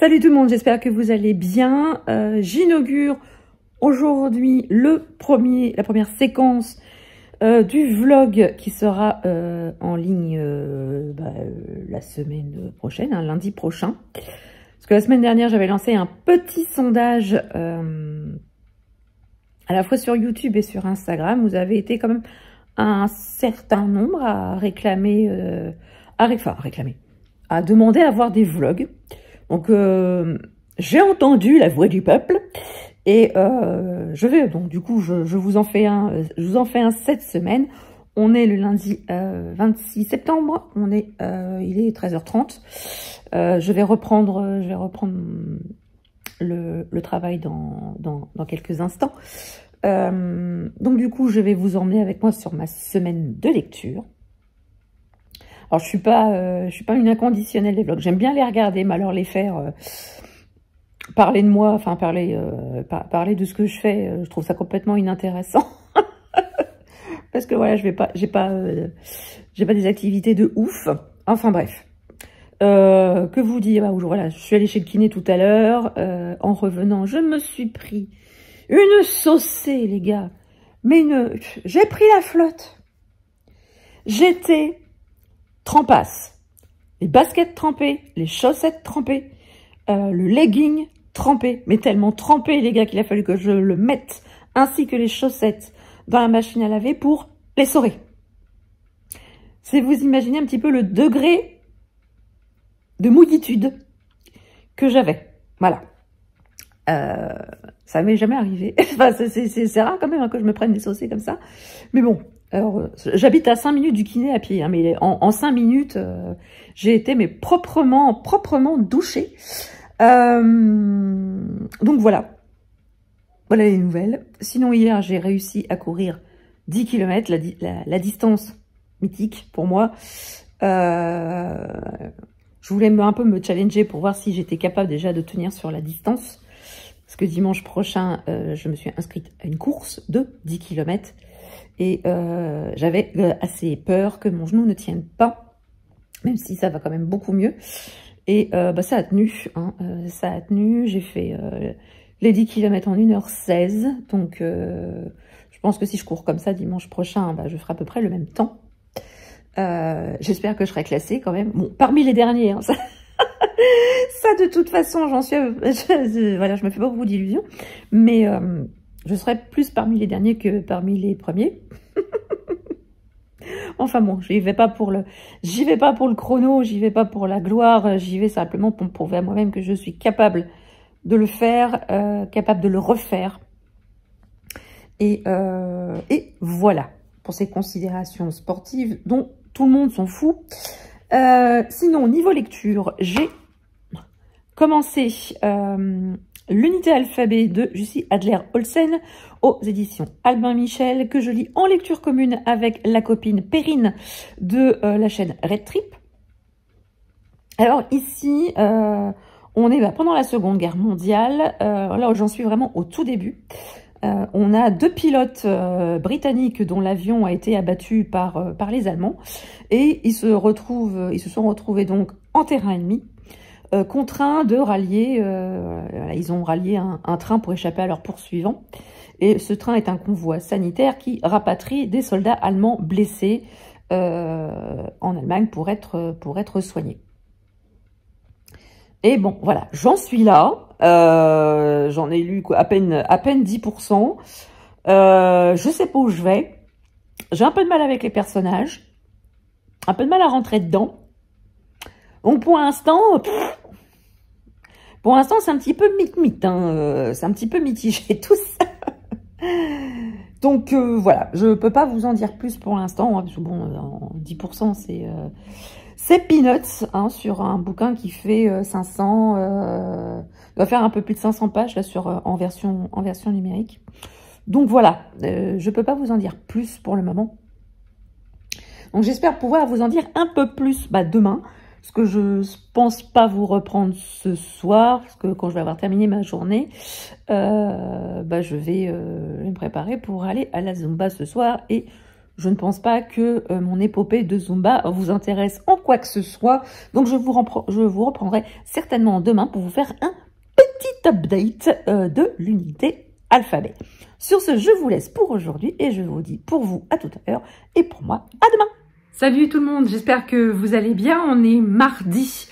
Salut tout le monde, j'espère que vous allez bien. J'inaugure aujourd'hui la première séquence du vlog qui sera en ligne la semaine prochaine, lundi prochain. Parce que la semaine dernière, j'avais lancé un petit sondage à la fois sur YouTube et sur Instagram. Vous avez été quand même un certain nombre à réclamer, à demander à voir des vlogs. Donc, j'ai entendu la voix du peuple et du coup, je vous en fais un cette semaine. On est le lundi 26 septembre, il est 13h30. Je vais reprendre le travail dans quelques instants. Donc du coup, je vais vous emmener avec moi sur ma semaine de lecture. Alors, je suis pas une inconditionnelle des vlogs. J'aime bien les regarder, mais alors les faire parler de moi, enfin parler de ce que je fais, je trouve ça complètement inintéressant. Parce que voilà, j'ai pas des activités de ouf. Enfin bref. Que vous dire, voilà, je suis allée chez le kiné tout à l'heure. En revenant, je me suis pris une saucée, les gars. Mais j'ai pris la flotte. J'étais trempasse. Les baskets trempées, les chaussettes trempées, le legging trempé. Mais tellement trempé, les gars, qu'il a fallu que je le mette, ainsi que les chaussettes, dans la machine à laver pour les essorer. C'est vous imaginez un petit peu le degré de mouillitude que j'avais. Voilà. Ça m'est jamais arrivé. Enfin, c'est rare quand même que je me prenne des saucées comme ça. Mais bon, alors j'habite à 5 minutes du kiné à pied. Hein, mais en 5 minutes, j'ai été proprement douchée. Donc voilà. Voilà les nouvelles. Sinon, hier, j'ai réussi à courir 10 km, la distance mythique pour moi. Je voulais un peu me challenger pour voir si j'étais capable déjà de tenir sur la distance. Parce que dimanche prochain, je me suis inscrite à une course de 10 km. Et j'avais assez peur que mon genou ne tienne pas. Même si ça va quand même beaucoup mieux. Et ça a tenu. Hein, ça a tenu. J'ai fait les 10 km en 1h16. Donc, je pense que si je cours comme ça dimanche prochain, je ferai à peu près le même temps. J'espère que je serai classée quand même. Bon, parmi les derniers, hein, ça, de toute façon, j'en suis... voilà, je me fais pas beaucoup d'illusions. Mais je serai plus parmi les derniers que parmi les premiers. Enfin bon, j'y vais pas pour le chrono, j'y vais pas pour la gloire, j'y vais simplement pour me prouver à moi-même que je suis capable de le faire, capable de le refaire. Et voilà, pour ces considérations sportives dont tout le monde s'en fout. Sinon, niveau lecture, j'ai commencé l'unité alphabet de Jussi Adler-Olsen aux éditions Albin Michel, que je lis en lecture commune avec la copine Perrine de la chaîne Red Trip. Alors ici, on est pendant la Seconde Guerre mondiale, là où j'en suis vraiment au tout début. On a 2 pilotes britanniques dont l'avion a été abattu par les Allemands et ils se sont retrouvés donc en terrain ennemi, contraints de rallier, ils ont rallié un train pour échapper à leurs poursuivants. Et ce train est un convoi sanitaire qui rapatrie des soldats allemands blessés en Allemagne pour être soignés. Et bon, voilà, j'en suis là. J'en ai lu à peine 10%. Je sais pas où je vais. J'ai un peu de mal avec les personnages. Un peu de mal à rentrer dedans. Donc pour l'instant, c'est un petit peu mythe. Hein, c'est un petit peu mitigé tout ça. Donc voilà, je peux pas vous en dire plus pour l'instant. Hein, parce que bon, 10% c'est peanuts, hein, sur un bouquin qui fait 500, doit faire un peu plus de 500 pages là en version numérique. Donc voilà, je peux pas vous en dire plus pour le moment. Donc j'espère pouvoir vous en dire un peu plus demain, parce que je pense pas vous reprendre ce soir, parce que quand je vais avoir terminé ma journée, je vais me préparer pour aller à la Zumba ce soir et Je ne pense pas que mon épopée de Zumba vous intéresse en quoi que ce soit. Donc, je vous reprendrai certainement demain pour vous faire un petit update de l'unité alphabet. Sur ce, je vous laisse pour aujourd'hui et je vous dis pour vous à tout à l'heure et pour moi à demain. Salut tout le monde, j'espère que vous allez bien. On est mardi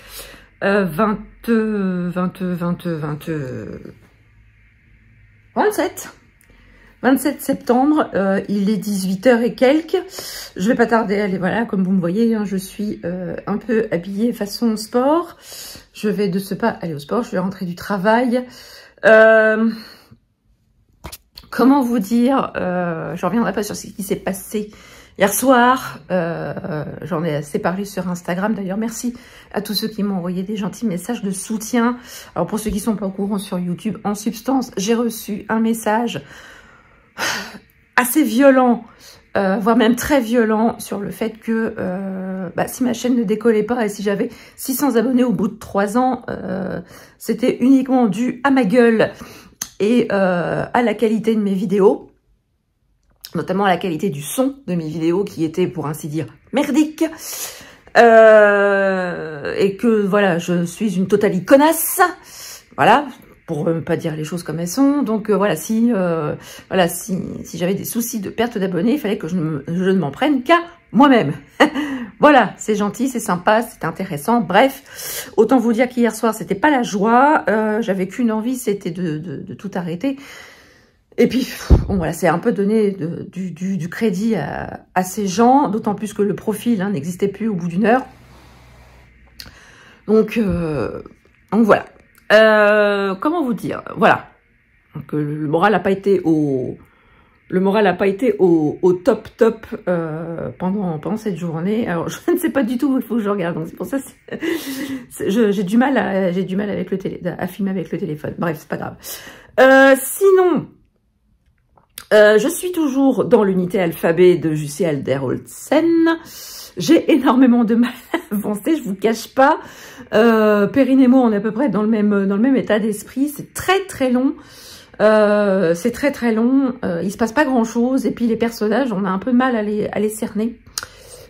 27 septembre, il est 18h et quelques. Je vais pas tarder à aller, voilà, comme vous me voyez, hein, je suis un peu habillée façon sport. Je vais de ce pas aller au sport, je vais rentrer du travail. Comment vous dire, je reviendrai pas sur ce qui s'est passé hier soir. J'en ai assez parlé sur Instagram. D'ailleurs, merci à tous ceux qui m'ont envoyé des gentils messages de soutien. Alors, pour ceux qui sont pas au courant sur YouTube, en substance, j'ai reçu un message assez violent, voire même très violent, sur le fait que si ma chaîne ne décollait pas et si j'avais 600 abonnés au bout de 3 ans, c'était uniquement dû à ma gueule et à la qualité de mes vidéos, notamment à la qualité du son de mes vidéos qui était, pour ainsi dire, merdique, et que voilà, je suis une totale connasse, voilà, pour ne pas dire les choses comme elles sont. Donc voilà, si j'avais des soucis de perte d'abonnés, il fallait que je ne m'en prenne qu'à moi-même. Voilà, c'est gentil, c'est sympa, c'est intéressant. Bref, autant vous dire qu'hier soir, c'était pas la joie. J'avais qu'une envie, c'était de tout arrêter. Et puis, bon, voilà, c'est un peu donné du crédit à ces gens, d'autant plus que le profil n'existait plus au bout d'une heure. Donc voilà. Comment vous dire, voilà. Donc, le moral n'a pas été au top pendant cette journée. Alors je ne sais pas du tout où il faut que je regarde, donc c'est pour ça j'ai du mal avec à filmer avec le téléphone. Bref, c'est pas grave. Sinon, je suis toujours dans l'unité alphabet de Jussi Alder-Olsen. J'ai énormément de mal à avancer, je vous cache pas. Perrine et moi, on est à peu près dans le même état d'esprit. C'est très long. C'est très long. Il se passe pas grand chose. Et puis les personnages, on a un peu de mal à les cerner.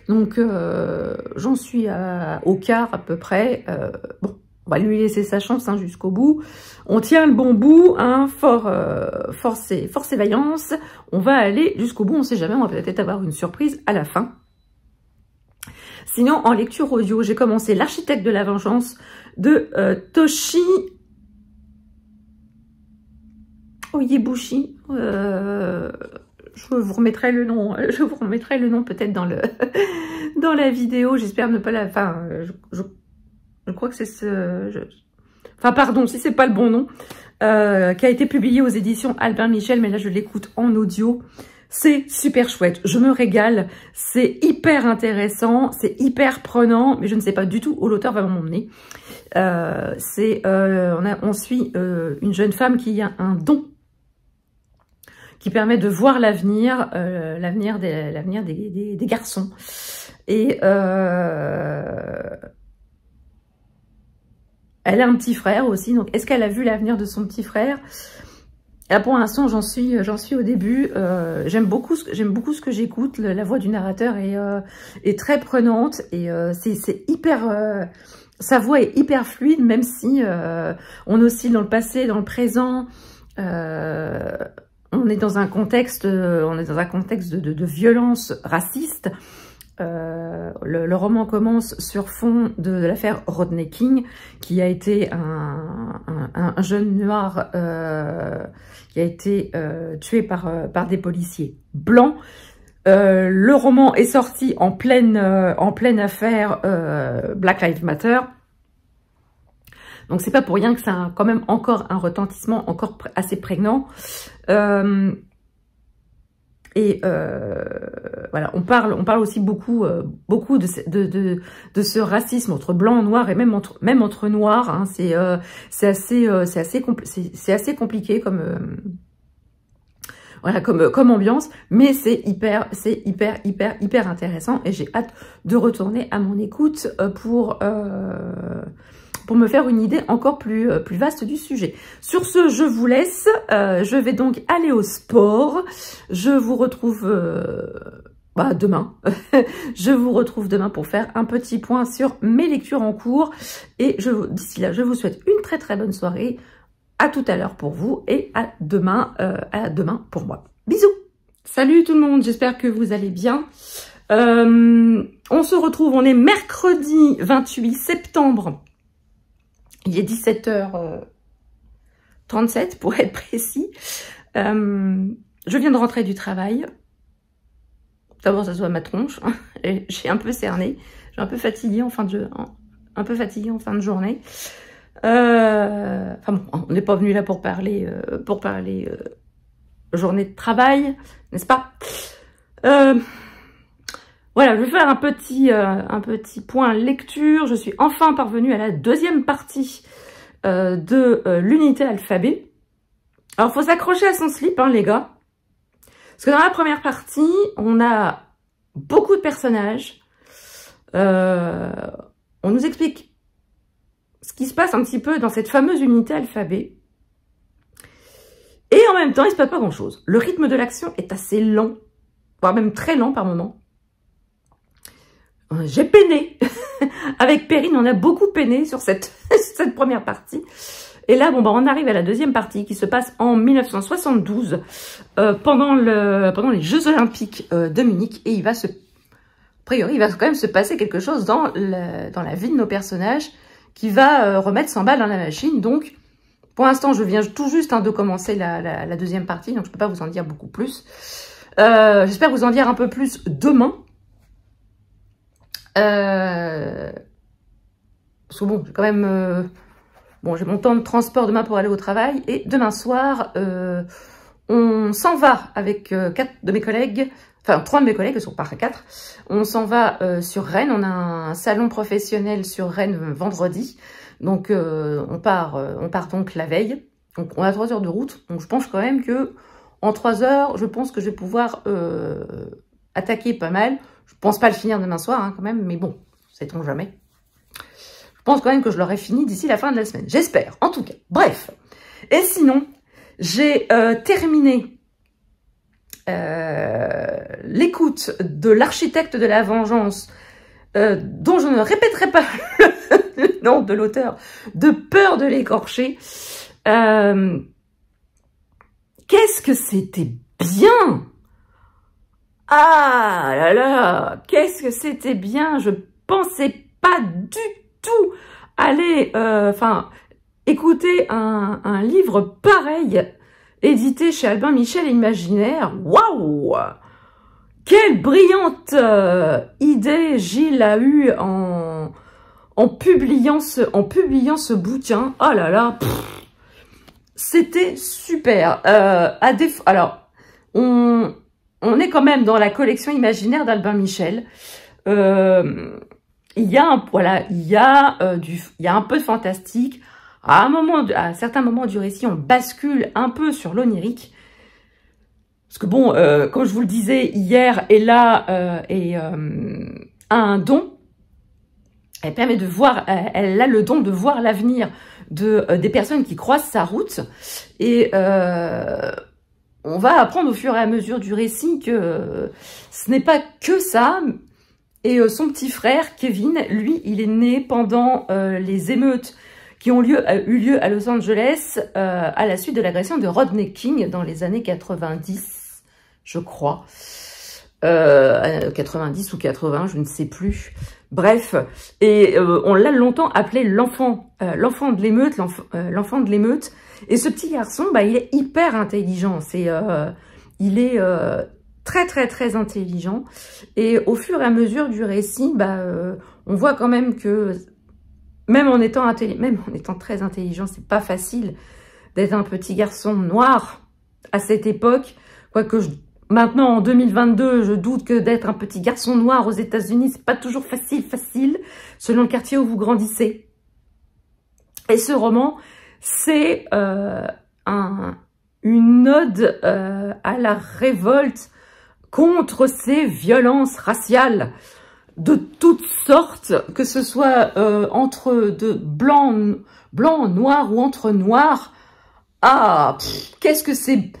Donc j'en suis au quart à peu près. Bon, on va lui laisser sa chance jusqu'au bout. On tient le bon bout, force et vaillance. On va aller jusqu'au bout. On sait jamais, on va peut-être avoir une surprise à la fin. Sinon, en lecture audio, j'ai commencé L'architecte de la vengeance de Toshi Oyebushi. Je vous remettrai le nom. Peut-être dans la vidéo. J'espère ne pas la. Enfin, je crois que c'est ce. Enfin, pardon, si c'est pas le bon nom, qui a été publié aux éditions Albin Michel, mais là je l'écoute en audio. C'est super chouette, je me régale, c'est hyper intéressant, c'est hyper prenant, mais je ne sais pas du tout où l'auteur va m'emmener. On suit une jeune femme qui a un don qui permet de voir l'avenir, l'avenir des garçons. Et elle a un petit frère aussi, donc est-ce qu'elle a vu l'avenir de son petit frère ? Là, pour l'instant, j'en suis au début. J'aime beaucoup ce que j'écoute. La voix du narrateur est très prenante et c'est hyper. Sa voix est hyper fluide, même si on oscille dans le passé, dans le présent. On est dans un contexte, de violence raciste. Le roman commence sur fond de l'affaire Rodney King, qui a été un jeune noir qui a été tué par des policiers blancs. Le roman est sorti en pleine affaire Black Lives Matter. Donc c'est pas pour rien que ça a quand même encore un retentissement encore assez prégnant. Voilà, on parle aussi beaucoup de ce racisme entre blanc, noir et même entre noirs. Hein. C'est assez compliqué comme ambiance, mais c'est hyper intéressant et j'ai hâte de retourner à mon écoute pour me faire une idée encore plus vaste du sujet. Sur ce, je vous laisse. Je vais donc aller au sport. Je vous retrouve demain. Je vous retrouve demain pour faire un petit point sur mes lectures en cours. Et d'ici là, je vous souhaite une très très bonne soirée. À tout à l'heure pour vous et à demain pour moi. Bisous! Salut tout le monde, j'espère que vous allez bien. On se retrouve, on est mercredi 28 septembre. Il est 17h37 pour être précis. Je viens de rentrer du travail. D'abord, ça se voit ma tronche. J'ai un peu cerné. J'ai un peu fatiguée en fin de journée. Enfin bon, on n'est pas venu là pour parler journée de travail, n'est-ce pas? Voilà, je vais faire un petit point lecture. Je suis enfin parvenue à la deuxième partie de l'unité alphabet. Alors, faut s'accrocher à son slip, hein, les gars. Parce que dans la première partie, on a beaucoup de personnages. On nous explique ce qui se passe un petit peu dans cette fameuse unité alphabet. Et en même temps, il ne se passe pas grand-chose. Le rythme de l'action est assez lent, voire même très lent par moment. J'ai peiné. Avec Perrine, on a beaucoup peiné sur cette première partie. Et là, on arrive à la deuxième partie qui se passe en 1972 pendant les Jeux Olympiques de Munich. Et a priori, il va quand même se passer quelque chose dans la vie de nos personnages qui va remettre 100 balles dans la machine. Donc, pour l'instant, je viens tout juste de commencer la deuxième partie, donc je ne peux pas vous en dire beaucoup plus. J'espère vous en dire un peu plus demain. Parce que bon, j'ai quand même... j'ai mon temps de transport demain pour aller au travail. Et demain soir, on s'en va avec 4 de mes collègues, enfin 3 de mes collègues, ils sont pas 4. On s'en va sur Rennes. On a un salon professionnel sur Rennes vendredi. Donc on part donc la veille. Donc on a 3 heures de route. Donc je pense quand même que en 3 heures, je pense que je vais pouvoir attaquer pas mal. Je pense pas le finir demain soir hein, quand même, mais bon, sait-on jamais. Je pense quand même que je l'aurai fini d'ici la fin de la semaine. J'espère, en tout cas. Bref. Et sinon, j'ai terminé l'écoute de l'architecte de la vengeance, dont je ne répéterai pas le nom de l'auteur, de peur de l'écorcher. Qu'est-ce que c'était bien! Ah là là, qu'est-ce que c'était bien! Je pensais pas du tout aller, écouter un livre pareil, édité chez Albin Michel Imaginaire. Waouh! Quelle brillante idée Gilles a eue en publiant ce bouquin. Oh là là, c'était super. Alors, on est quand même dans la collection imaginaire d'Albin Michel. Il y a un peu de fantastique. À certains moments du récit, on bascule un peu sur l'onirique. Parce que bon, comme je vous le disais hier, Ella a un don. Elle a le don de voir l'avenir des personnes qui croisent sa route. Et on va apprendre au fur et à mesure du récit que ce n'est pas que ça. Et son petit frère, Kevin, lui, il est né pendant les émeutes qui ont eu lieu à Los Angeles à la suite de l'agression de Rodney King dans les années 90, je crois. 90 ou 80, je ne sais plus. Bref, et on l'a longtemps appelé l'enfant de l'émeute, l'enfant de l'émeute. Et ce petit garçon, il est hyper intelligent. Il est très très très intelligent. Et au fur et à mesure du récit, on voit quand même que même en étant très intelligent, c'est pas facile d'être un petit garçon noir à cette époque. Quoique maintenant, en 2022, je doute que d'être un petit garçon noir aux États-Unis, c'est pas toujours facile, selon le quartier où vous grandissez. Et ce roman, c'est une ode à la révolte contre ces violences raciales de toutes sortes, que ce soit entre de blanc, noir ou entre noirs. Ah, qu'est-ce que c'est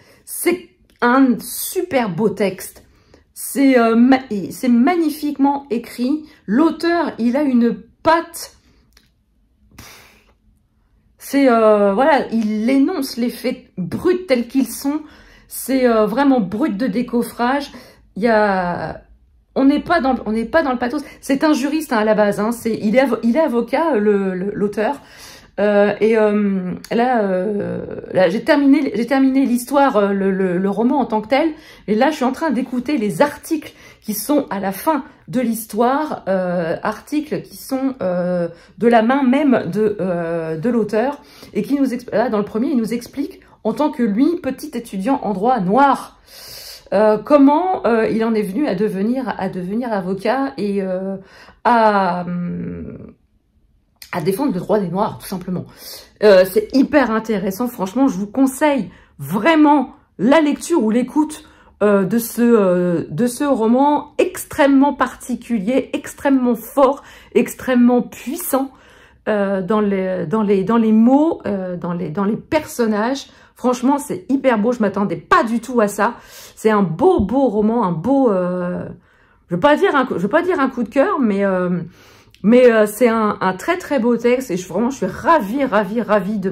un super beau texte. C'est magnifiquement écrit. L'auteur, il a une patte. C'est voilà, il énonce les faits bruts tels qu'ils sont. C'est vraiment brut de décoffrage. Il y a, on n'est pas dans le pathos. C'est un juriste hein, à la base. Hein. Il est avocat, l'auteur. Là, j'ai terminé l'histoire, le roman en tant que tel. Et là, je suis en train d'écouter les articles qui sont à la fin de l'histoire, articles qui sont de la main même de l'auteur et qui nous explique. Là, dans le premier, il nous explique en tant que lui, petit étudiant en droit noir, comment il en est venu à devenir avocat et à défendre le droit des Noirs, tout simplement. C'est hyper intéressant. Franchement, je vous conseille vraiment la lecture ou l'écoute de ce roman extrêmement particulier, extrêmement fort, extrêmement puissant dans les mots, dans les personnages. Franchement, c'est hyper beau. Je m'attendais pas du tout à ça. C'est un beau roman, un beau. Je veux pas dire un coup de cœur, mais c'est un très beau texte et vraiment je suis ravie de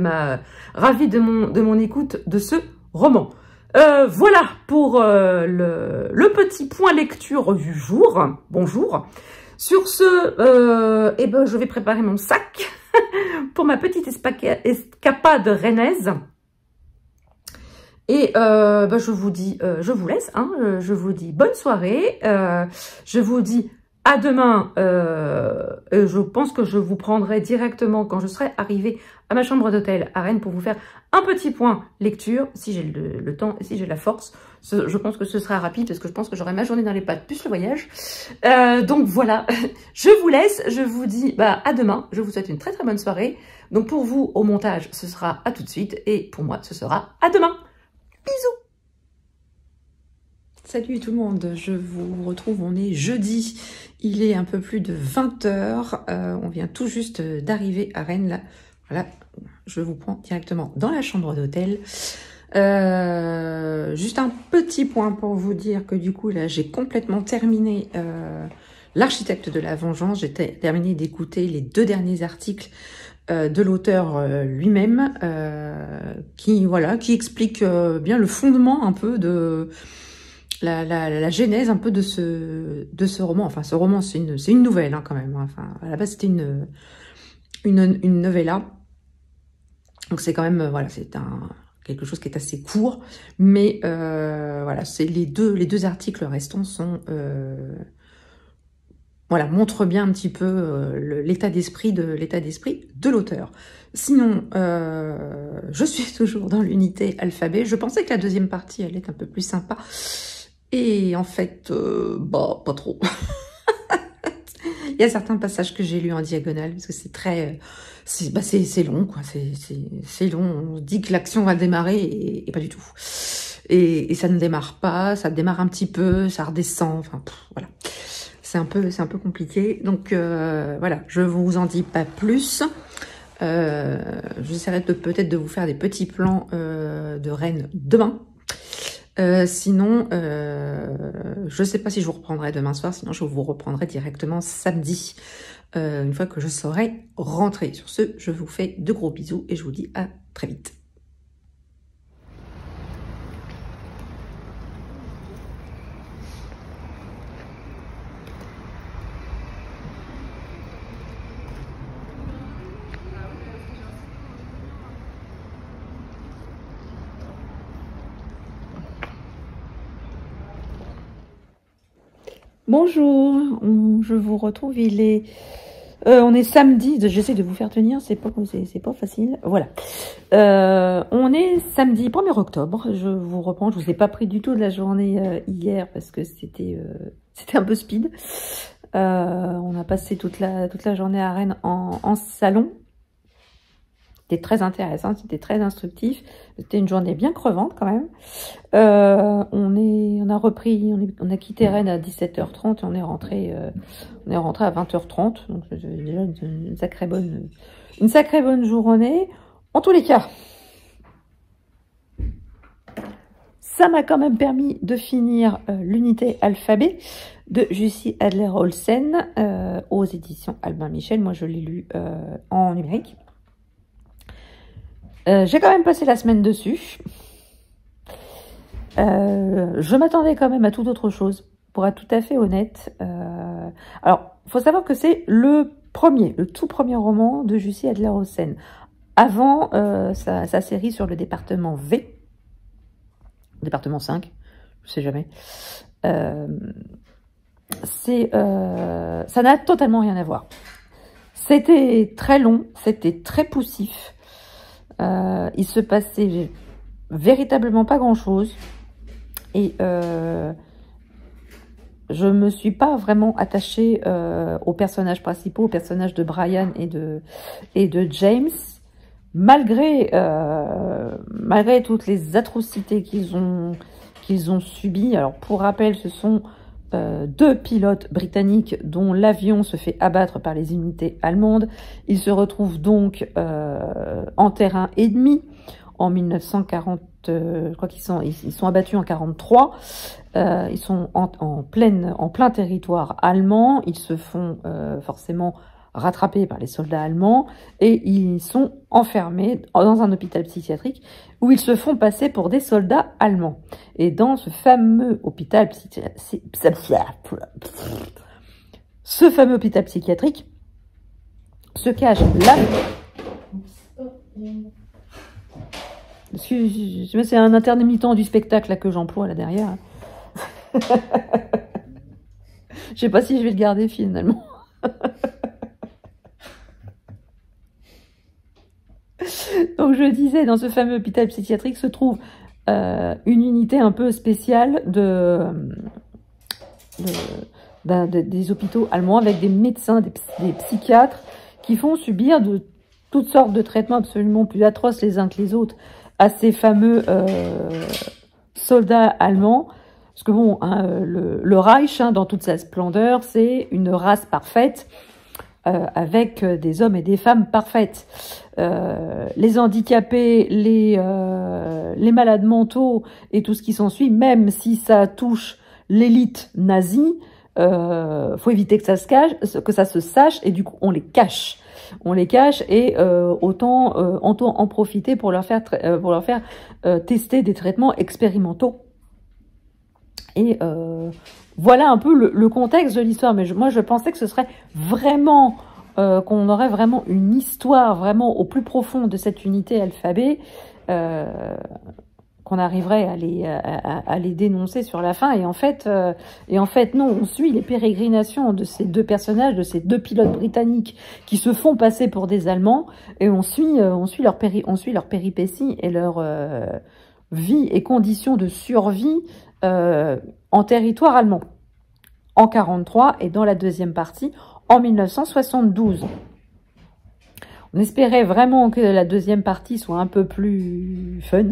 mon écoute de ce roman. Voilà pour le petit point lecture du jour. Bonjour. Sur ce, je vais préparer mon sac pour ma petite escapade rennaise. Et je vous dis, je vous laisse, hein, je vous dis bonne soirée, je vous dis à demain, je pense que je vous prendrai directement quand je serai arrivée à ma chambre d'hôtel à Rennes pour vous faire un petit point lecture, si j'ai le temps et si j'ai la force. Je pense que ce sera rapide parce que je pense que j'aurai ma journée dans les pattes plus le voyage. Donc voilà, je vous laisse, je vous dis à demain, je vous souhaite une très bonne soirée. Donc pour vous, au montage, ce sera à tout de suite et pour moi, ce sera à demain. Bisous. Salut tout le monde, je vous retrouve, on est jeudi, il est un peu plus de 20 h, on vient tout juste d'arriver à Rennes, là, voilà, je vous prends directement dans la chambre d'hôtel. Juste un petit point pour vous dire que du coup là j'ai complètement terminé L'architecte de la vengeance, j'ai terminé d'écouter les 2 derniers articles de l'auteur lui-même, qui explique bien le fondement un peu de la genèse un peu de ce roman. Enfin, ce roman, c'est une nouvelle hein, quand même. Enfin, à la base, c'était une novella. Donc c'est quand même c'est quelque chose qui est assez court, mais c'est les deux articles restants sont montrent bien un petit peu l'état d'esprit de l'auteur. Sinon, je suis toujours dans l'unité alphabet. Je pensais que la deuxième partie allait être un peu plus sympa. Et en fait, pas trop. Il y a certains passages que j'ai lus en diagonale, parce que c'est très... c'est long, quoi. C'est long. On se dit que l'action va démarrer, et pas du tout. Et ça ne démarre pas, ça démarre un petit peu, ça redescend, enfin, voilà. C'est un peu compliqué. Donc, je vous en dis pas plus. J'essaierai peut-être de vous faire des petits plans de Rennes demain. Sinon, je sais pas si je vous reprendrai demain soir, sinon je vous reprendrai directement samedi, une fois que je serai rentrée. Sur ce, je vous fais de gros bisous et je vous dis à très vite. Bonjour, je vous retrouve, on est samedi, j'essaie de vous faire tenir, c'est pas facile, voilà. On est samedi 1er octobre, je vous reprends, je vous ai pas pris du tout de la journée hier parce que c'était un peu speed. On a passé toute la journée à Rennes en salon. C'était très intéressant, c'était très instructif. C'était une journée bien crevante quand même. On a quitté Rennes à 17 h 30 et on est rentré à 20 h 30. Donc déjà une sacrée bonne journée. En tous les cas, Ça m'a quand même permis de finir l'unité alphabet de Jussi Adler-Olsen aux éditions Albin Michel. Moi, je l'ai lu en numérique. J'ai quand même passé la semaine dessus. Je m'attendais quand même à toute autre chose, pour être tout à fait honnête. Alors, il faut savoir que c'est le tout premier roman de Jussi Adler-Olsen, avant sa série sur le département V, département 5, je sais jamais. Ça n'a totalement rien à voir. C'était très long, c'était très poussif. Il se passait véritablement pas grand-chose. Et je me suis pas vraiment attachée aux personnages principaux, aux personnages de Brian et de James, malgré toutes les atrocités qu'ils ont subies. Alors pour rappel, ce sont 2 pilotes britanniques dont l'avion se fait abattre par les unités allemandes. Ils se retrouvent donc en terrain ennemi en 1940. Je crois qu'ils sont abattus en 43. Ils sont en plein territoire allemand. Ils se font forcément rattrapés par les soldats allemands et ils sont enfermés dans un hôpital psychiatrique où ils se font passer pour des soldats allemands. Et dans ce fameux hôpital psychiatrique se cache là. C'est un intermittent du spectacle là, que j'emploie là derrière. Je sais pas si je vais le garder finalement. Donc je disais, dans ce fameux hôpital psychiatrique se trouve une unité un peu spéciale des hôpitaux allemands avec des médecins, des psychiatres qui font subir de toutes sortes de traitements absolument plus atroces les uns que les autres à ces fameux soldats allemands. Parce que bon, hein, le Reich, hein, dans toute sa splendeur, c'est une race parfaite, avec des hommes et des femmes parfaites. Les handicapés, les malades mentaux et tout ce qui s'ensuit, même si ça touche l'élite nazie, faut éviter que ça se sache, et du coup on les cache. On les cache et autant en profiter pour leur faire tester des traitements expérimentaux. Et voilà un peu le contexte de l'histoire. Mais moi, je pensais que ce serait vraiment, qu'on aurait vraiment une histoire vraiment au plus profond de cette unité alphabet, qu'on arriverait à les dénoncer sur la fin. Et en fait, non, on suit les pérégrinations de ces 2 personnages, de ces 2 pilotes britanniques qui se font passer pour des Allemands, et on suit leur péripéties et leur vie et conditions de survie en territoire allemand, en 43 et dans la deuxième partie, en 1972. On espérait vraiment que la deuxième partie soit un peu plus fun,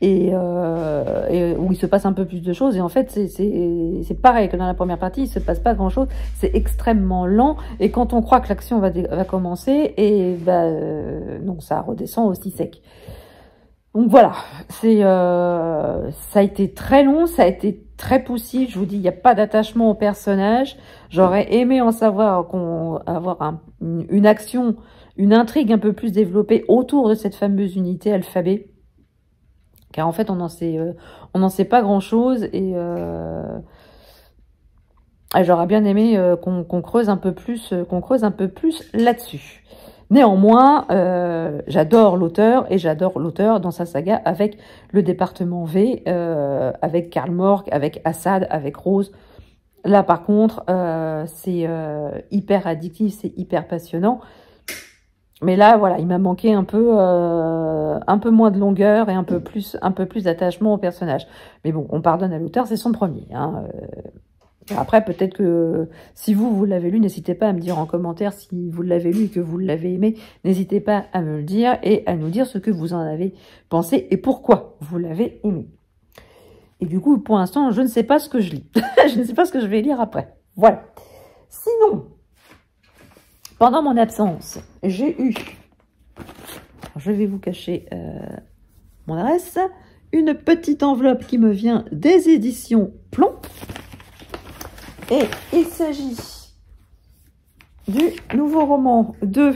et où il se passe un peu plus de choses, et en fait c'est pareil que dans la première partie, il se passe pas grand chose, c'est extrêmement lent, et quand on croit que l'action va commencer, et non, ça redescend aussi sec. Donc voilà, ça a été très long, ça a été très poussif. Je vous dis, il n'y a pas d'attachement au personnage. J'aurais aimé en savoir, avoir une action, une intrigue un peu plus développée autour de cette fameuse unité alphabet, car en fait on n'en sait pas grand chose, et j'aurais bien aimé qu'on creuse un peu plus, là-dessus. Néanmoins, j'adore l'auteur, et j'adore l'auteur dans sa saga avec le département V, avec Karl Mork, avec Assad, avec Rose. Là, par contre, c'est hyper addictif, c'est hyper passionnant. Mais là, voilà, il m'a manqué un peu moins de longueur et un peu plus d'attachement au personnage. Mais bon, on pardonne à l'auteur, c'est son premier, hein. Après, peut-être que si vous l'avez lu, n'hésitez pas à me dire en commentaire si vous l'avez lu et que vous l'avez aimé. N'hésitez pas à me le dire et à nous dire ce que vous en avez pensé et pourquoi vous l'avez aimé. Et du coup, pour l'instant, je ne sais pas ce que je lis. Je ne sais pas ce que je vais lire après. Voilà. Sinon, pendant mon absence, j'ai eu... Je vais vous cacher mon adresse. une petite enveloppe qui me vient des éditions Plomb. Et il s'agit du nouveau roman de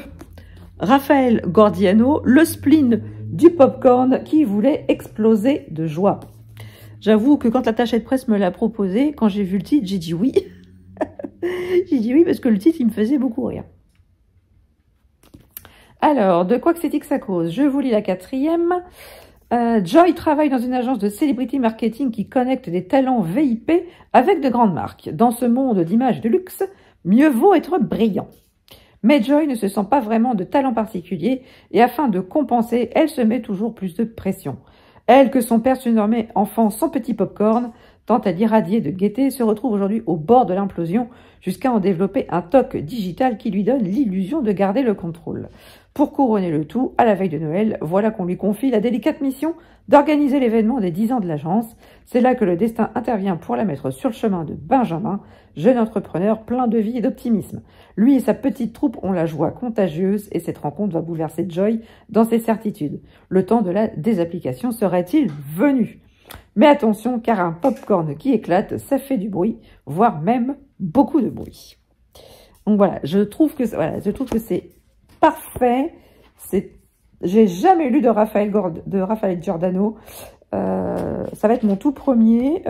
Raphaël Gordiano, Le spleen du popcorn qui voulait exploser de joie. J'avoue que quand l'attaché de presse me l'a proposé, quand j'ai vu le titre, j'ai dit oui. J'ai dit oui parce que le titre, il me faisait beaucoup rire. Alors, de quoi que c'est que ça cause? Je vous lis la 4e. Joy travaille dans une agence de celebrity marketing qui connecte des talents VIP avec de grandes marques. Dans ce monde d'images de luxe, mieux vaut être brillant. Mais Joy ne se sent pas vraiment de talent particulier et afin de compenser, elle se met toujours plus de pression. Elle, que son père surnommait enfant sans petit popcorn, tente à l'irradier de gaieté, se retrouve aujourd'hui au bord de l'implosion jusqu'à en développer un toc digital qui lui donne l'illusion de garder le contrôle. Pour couronner le tout, à la veille de Noël, voilà qu'on lui confie la délicate mission d'organiser l'événement des 10 ans de l'agence. C'est là que le destin intervient pour la mettre sur le chemin de Benjamin, jeune entrepreneur plein de vie et d'optimisme. Lui et sa petite troupe ont la joie contagieuse et cette rencontre va bouleverser Joy dans ses certitudes. Le temps de la désapplication serait-il venu? Mais attention, car un popcorn qui éclate, ça fait du bruit, voire même beaucoup de bruit. Donc voilà, je trouve que c'est parfait. J'ai jamais lu de Raphaël Giordano. Ça va être mon tout premier.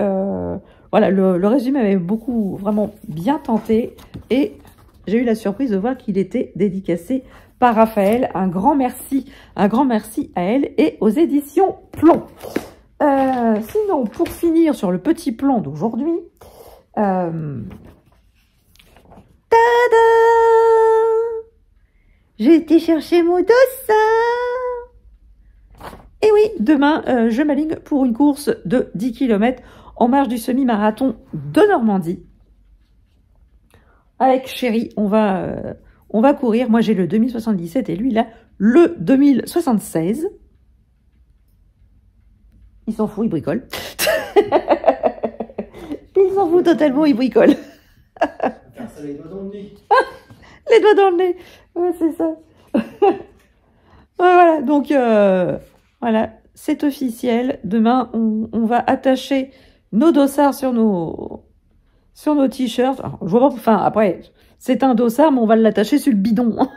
Voilà, le résumé m'avait vraiment bien tenté. Et j'ai eu la surprise de voir qu'il était dédicacé par Raphaël. Un grand merci à elle et aux éditions Plomb. Sinon, pour finir sur le petit plan d'aujourd'hui, tada! J'ai été chercher mon dossard. Et oui, demain, je m'aligne pour une course de 10 km en marge du semi-marathon de Normandie. Avec Chéri, on va courir. Moi, j'ai le 2077 et lui, il a le 2076. Il s'en fout, il bricole. Il s'en fout totalement, il bricole. Faire ça les doigts dans le nez. Les doigts dans le nez. Ouais, c'est ça. Ouais, voilà, donc voilà, c'est officiel. Demain, on va attacher nos dossards sur nos t-shirts. Je vois pas, enfin, après, c'est un dossard, mais on va l'attacher sur le bidon.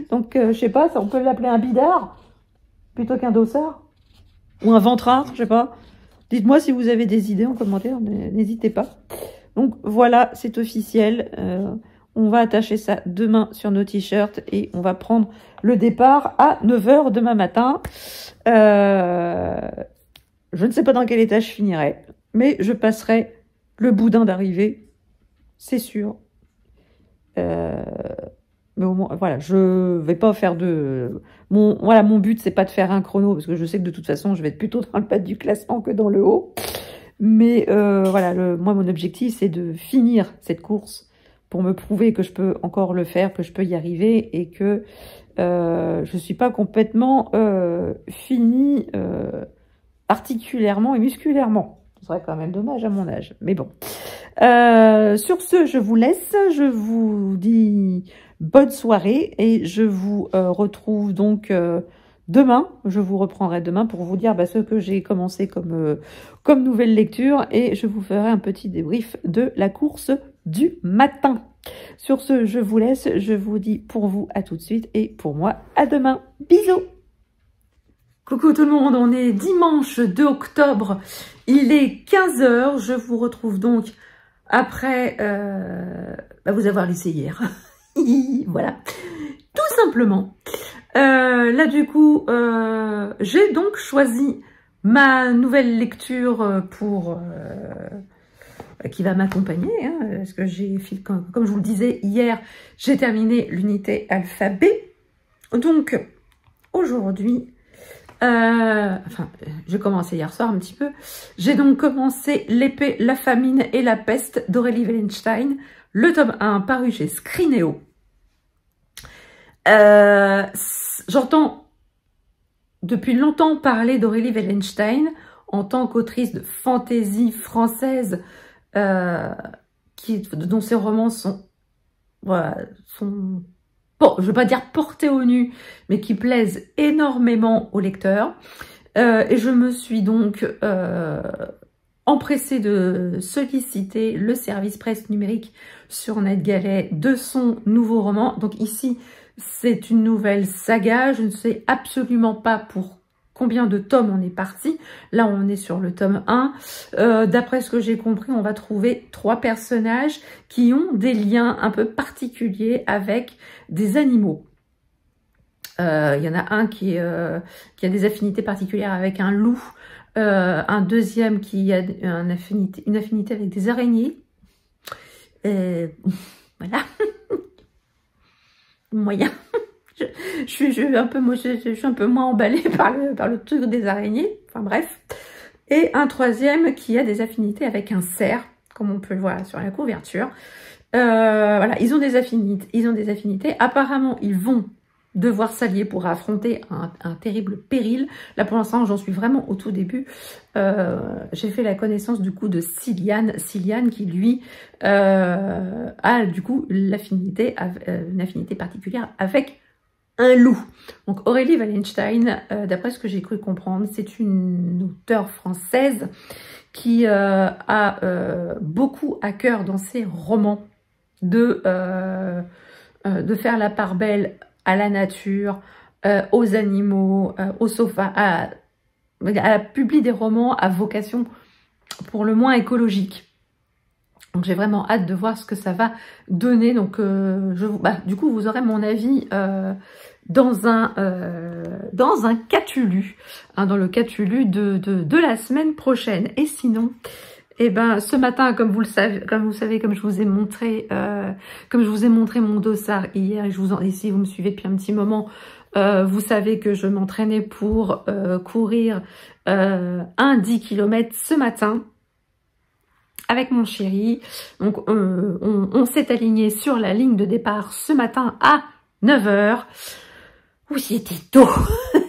Donc, je sais pas, on peut l'appeler un bidard plutôt qu'un dossard. Ou un ventrard, je sais pas. Dites-moi si vous avez des idées en commentaire, n'hésitez pas. Donc voilà, c'est officiel. On va attacher ça demain sur nos t-shirts et on va prendre le départ à 9 h demain matin. Je ne sais pas dans quel état je finirai, mais je passerai le boudin d'arrivée, c'est sûr. Mais au moins, voilà, je vais pas faire mon but, c'est pas de faire un chrono, parce que je sais que de toute façon, je vais être plutôt dans le bas du classement que dans le haut. Mais voilà, moi, mon objectif, c'est de finir cette course pour me prouver que je peux encore le faire, que je peux y arriver et que je suis pas complètement finie articulairement et musculairement. Ce serait quand même dommage à mon âge, mais bon. Sur ce, je vous laisse, je vous dis bonne soirée et je vous retrouve donc demain. Je vous reprendrai demain pour vous dire ce que j'ai commencé comme nouvelle lecture et je vous ferai un petit débrief de la course du matin. Sur ce, je vous laisse, je vous dis pour vous à tout de suite et pour moi à demain. Bisous! Coucou tout le monde, on est dimanche 2 octobre, il est 15 h, je vous retrouve donc après vous avoir laissé hier. Voilà, tout simplement. Là du coup, j'ai donc choisi ma nouvelle lecture pour qui va m'accompagner, hein, parce que comme je vous le disais hier, j'ai terminé l'unité alphabet. Donc aujourd'hui, j'ai commencé hier soir un petit peu. J'ai donc commencé L'épée, la famine et la peste d'Aurélie Wellenstein, le tome 1 paru chez Scrinéo. J'entends depuis longtemps parler d'Aurélie Wellenstein en tant qu'autrice de fantaisie française, dont ses romans sont bon, je ne veux pas dire portés au nu, mais qui plaisent énormément aux lecteurs. Et je me suis donc empressée de solliciter le service presse numérique sur NetGalley de son nouveau roman. Donc ici, c'est une nouvelle saga. Je ne sais absolument pas pour combien de tomes on est parti. Là, on est sur le tome 1. D'après ce que j'ai compris, on va trouver 3 personnages qui ont des liens un peu particuliers avec des animaux. Il y en a un qui a des affinités particulières avec un loup, un deuxième qui a une affinité avec des araignées. Voilà. Moyen. Je suis un peu moins emballée par le truc des araignées. Enfin bref. Et un troisième qui a des affinités avec un cerf, comme on peut le voir sur la couverture. Voilà, ils ont des affinités. Apparemment, ils vont devoir s'allier pour affronter un terrible péril. Là, pour l'instant, j'en suis vraiment au tout début. J'ai fait la connaissance du coup de Cillian qui, lui, a du coup une affinité particulière avec un loup. Donc Aurélie Wallenstein, d'après ce que j'ai cru comprendre, c'est une auteure française qui a beaucoup à cœur dans ses romans de faire la part belle à la nature, aux animaux, aux sauvages. Elle publie des romans à vocation pour le moins écologique. Donc j'ai vraiment hâte de voir ce que ça va donner. Donc du coup vous aurez mon avis dans un Catulu, hein, dans le Catulu de la semaine prochaine. Et sinon, eh ben ce matin, comme vous savez, comme je vous ai montré mon dossard hier, et si vous me suivez depuis un petit moment, vous savez que je m'entraînais pour courir un 10 km ce matin avec mon chéri. Donc on s'est aligné sur la ligne de départ ce matin à 9 h. Oui, c'était tôt.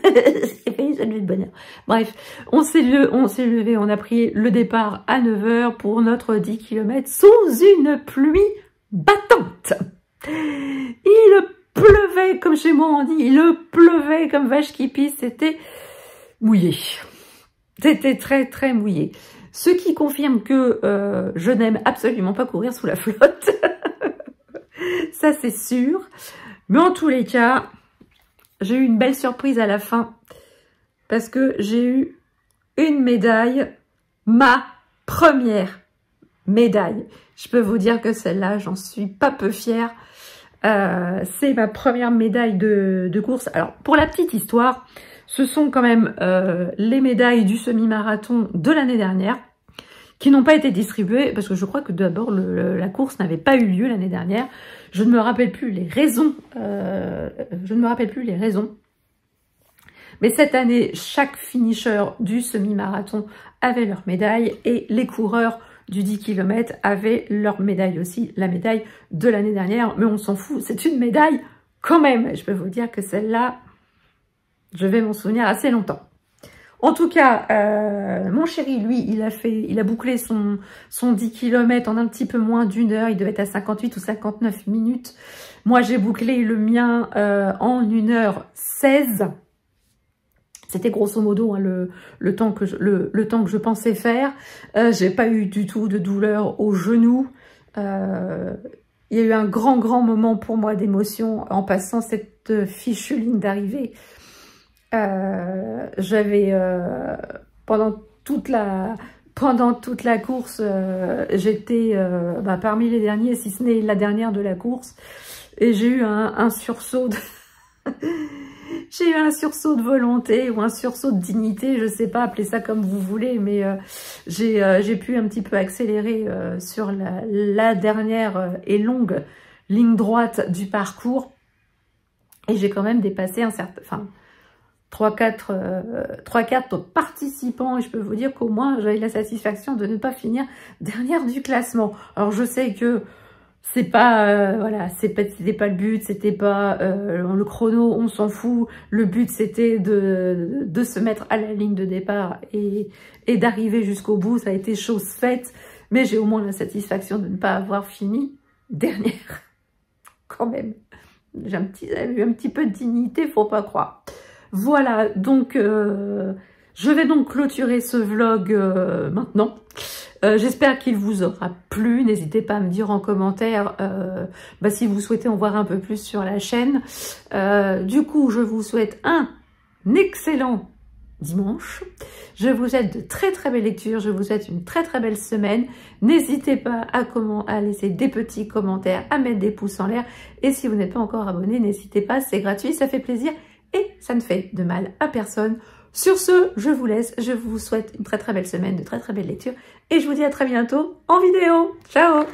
J'ai failli se lever de bonne heure. Bref, on s'est levé, on a pris le départ à 9 h pour notre 10 km sous une pluie battante. Il pleuvait, comme chez moi on dit, il pleuvait comme vache qui pisse, c'était mouillé. C'était très très mouillé. Ce qui confirme que je n'aime absolument pas courir sous la flotte. Ça c'est sûr. Mais en tous les cas, j'ai eu une belle surprise à la fin. Parce que j'ai eu une médaille. Ma première médaille. Je peux vous dire que celle-là, j'en suis pas peu fière. C'est ma première médaille de course. Alors, pour la petite histoire, ce sont quand même les médailles du semi-marathon de l'année dernière qui n'ont pas été distribuées parce que je crois que d'abord la course n'avait pas eu lieu l'année dernière. Je ne me rappelle plus les raisons. Mais cette année, chaque finisher du semi-marathon avait leur médaille et les coureurs du 10 km avaient leur médaille aussi, la médaille de l'année dernière. Mais on s'en fout, c'est une médaille quand même. Je peux vous dire que celle-là, je vais m'en souvenir assez longtemps. En tout cas, mon chéri, lui, il a bouclé son 10 km en un petit peu moins d'1 heure. Il devait être à 58 ou 59 minutes. Moi, j'ai bouclé le mien en 1 h 16. C'était grosso modo hein, le temps que je pensais faire. J'ai pas eu du tout de douleur au genou. Il y a eu un grand moment pour moi d'émotion en passant cette fichue ligne d'arrivée. J'avais pendant toute la course, j'étais parmi les derniers, si ce n'est la dernière de la course, et j'ai eu un sursaut de j'ai eu un sursaut de volonté ou un sursaut de dignité, je sais pas, appelez ça comme vous voulez, mais j'ai pu un petit peu accélérer sur la dernière et longue ligne droite du parcours, et j'ai quand même dépassé un certain, enfin 3-4 participants, et je peux vous dire qu'au moins j'avais la satisfaction de ne pas finir dernière du classement. Alors je sais que c'est pas voilà, c'était pas le but, c'était pas le chrono, on s'en fout. Le but c'était de se mettre à la ligne de départ et d'arriver jusqu'au bout. Ça a été chose faite, mais j'ai au moins la satisfaction de ne pas avoir fini dernière. Quand même, j'ai eu un petit peu de dignité, faut pas croire. Voilà, donc Je vais donc clôturer ce vlog maintenant. J'espère qu'il vous aura plu. N'hésitez pas à me dire en commentaire si vous souhaitez en voir un peu plus sur la chaîne. Du coup, je vous souhaite un excellent dimanche. Je vous souhaite de très très belles lectures. Je vous souhaite une très très belle semaine. N'hésitez pas à laisser des petits commentaires, à mettre des pouces en l'air. Et si vous n'êtes pas encore abonné, n'hésitez pas, c'est gratuit, ça fait plaisir et ça ne fait de mal à personne. Sur ce, je vous laisse. Je vous souhaite une très très belle semaine, de très très belles lectures. Et je vous dis à très bientôt en vidéo. Ciao!